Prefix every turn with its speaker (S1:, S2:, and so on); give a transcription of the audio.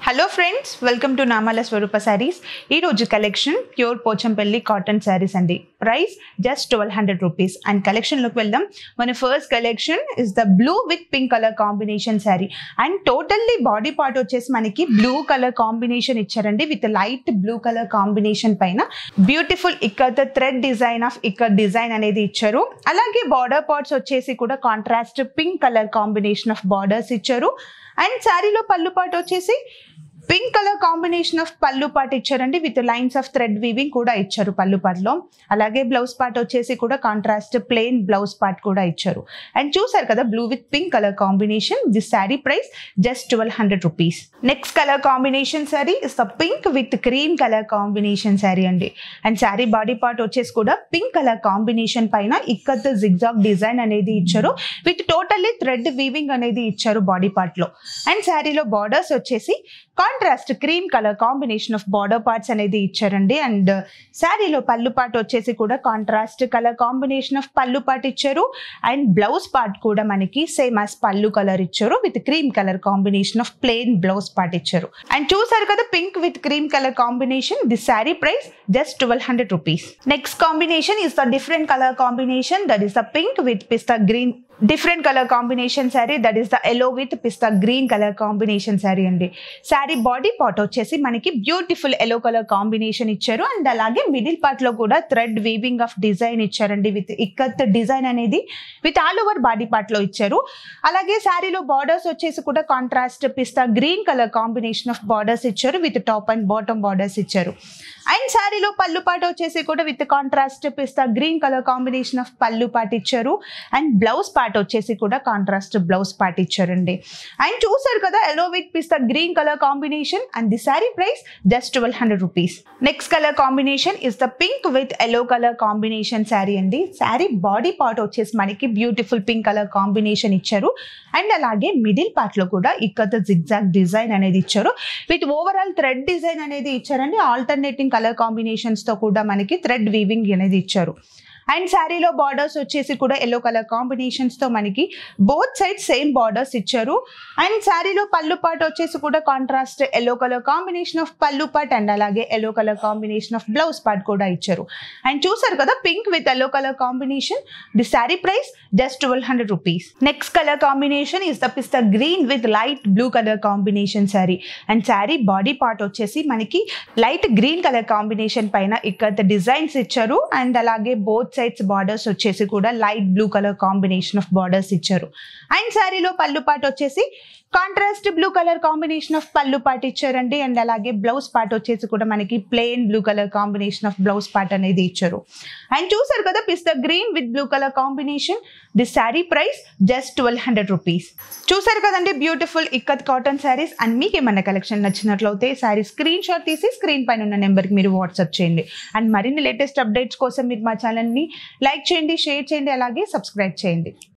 S1: Hello friends, welcome to నామాల స్వరూప శారీస్. ఈ రోజు collection pure Pochampally cotton saris అండి. Price just 1200 rupees. అండ్ కలెక్షన్లోకి వెళ్దాం. మన first collection is the blue with pink colour combination sari. And totally body part వచ్చేసి మనకి బ్లూ కలర్ కాంబినేషన్ ఇచ్చారండి. With light blue colour combination పైన బ్యూటిఫుల్ ఇక్కడ థ్రెడ్ డిజైన్ అనేది ఇచ్చారు. అలాగే బార్డర్ పార్ట్స్ వచ్చేసి కూడా contrast pink colour combination of borders ఇచ్చారు. అండ్ శారీలో పళ్ళు పార్ట్ వచ్చేసి pink colour combination of pallu part ఇచ్చారండి. With lines of thread weaving కూడా ఇచ్చారు పళ్ళు పార్ట్లో. అలాగే బ్లౌజ్ పార్ట్ వచ్చేసి కూడా కాంట్రాస్ట్ ప్లెయిన్ బ్లౌజ్ పార్ట్ కూడా ఇచ్చారు. అండ్ చూసారు కదా blue with pink colour combination. This sari price just 1200 rupees. Next colour combination sari is the pink with cream colour combination sari అండి. అండ్ శారీ బాడీ పార్ట్ వచ్చేసి కూడా పింక్ కలర్ కాంబినేషన్ పైన ఇక్కత్ జిగ్జాగ్ డిజైన్ అనేది ఇచ్చారు. విత్ టోటల్లీ థ్రెడ్ వీవింగ్ అనేది ఇచ్చారు body part లో. And శారీలో బార్డర్స్ వచ్చేసి contrast cream colour combination of border parts అనేది ఇచ్చారండి. అండ్ శారీలో పళ్ళు పార్ట్ వచ్చేసి కూడా contrast colour combination of pallu part ఇచ్చారు. అండ్ బ్లౌజ్ పార్ట్ కూడా మనకి సేమ్ యాజ్ పళ్ళు కలర్ ఇచ్చారు. With cream colour combination of plain blouse part ఇచ్చారు. అండ్ చూసారు కదా pink with cream colour combination. This sari price just 1200 rupees. Next combination is the different colour combination. That is the pink with pista green different colour combination sari. That is the yellow with pista green colour combination sari అండి. Sari body part వచ్చేసి మనకి beautiful yellow colour combination ఇచ్చారు. And అలాగే middle part లో కూడా thread weaving of design ఇచ్చారండి. With ikat design అనేది with all over body part లో ఇచ్చారు. అలాగే శారీలో బార్డర్స్ వచ్చేసి కూడా contrast pista green colour combination of borders ఇచ్చారు. With top and bottom borders ఇచ్చారు. అండ్ శారీలో పళ్ళు పార్ట్ వచ్చేసి కూడా with contrast pista green colour combination of pallu part ఇచ్చారు. అండ్ బ్లౌజ్ పార్ట్ వచ్చేసి కూడా కాంట్రాస్ట్ బ్లౌజ్ పార్ట్ ఇచ్చారండి. అండ్ చూసారు కదా yellow with pista green colour combination. And the sari price just 1200 rupees. Next colour combination is the pink with yellow colour combination sari అండి. Sari body part వచ్చేసి మనకి beautiful pink colour combination ఇచ్చారు. And అలాగే middle part లో కూడా ఇక్కడ జిగ్జాగ్ డిజైన్ అనేది ఇచ్చారు. విత్ ఓవరాల్ థ్రెడ్ డిజైన్ అనేది ఇచ్చారండి. ఆల్టర్నేటింగ్ కలర్ కాంబినేషన్స్ తో కూడా మనకి థ్రెడ్ వీవింగ్ అనేది ఇచ్చారు. అండ్ శారీలో బార్డర్స్ వచ్చేసి కూడా ఎల్లో కలర్ కాంబినేషన్స్ తో మనకి బోత్ సైడ్ సేమ్ బార్డర్స్ ఇచ్చారు. అండ్ శారీలో పళ్ళు పార్ట్ వచ్చేసి కూడా contrast yellow colour combination of pallu part and అలాగే yellow colour combination of blouse part కూడా ఇచ్చారు. అండ్ చూసారు కదా pink with yellow colour combination. The sari price just 1200 rupees. Next colour combination is the pista green with light blue colour combination sari. And sari body part వచ్చేసి మనకి light green colour combination పైన ఇక్కడ designs ఇచ్చారు. And అలాగే both sides borders వచ్చేసి కూడా light blue colour combination of borders ఇచ్చారు. And శారీలో పళ్ళు పార్ట్ వచ్చేసి contrast blue colour combination of pallu part ఇచ్చారండి. అండ్ అలాగే బ్లౌజ్ పార్ట్ వచ్చేసి కూడా మనకి plain blue colour combination of blouse part అనేది ఇచ్చారు. అండ్ చూసారు కదా పిస్తా green with blue colour combination. The sari price just 1200 rupees. చూసారు కదండి beautiful ikat cotton saris. And మీకు ఏమన్నా కలెక్షన్ నచ్చినట్లయితే శారీ స్క్రీన్ షాట్ తీసి స్క్రీన్ పైన ఉన్న నెంబర్కి మీరు వాట్సాప్ చేయండి. అండ్ మరిన్ని లేటెస్ట్ అప్డేట్స్ కోసం మీరు మా ఛానల్ని లైక్ చేయండి, షేర్ చేయండి, అలాగే సబ్స్క్రైబ్ చేయండి.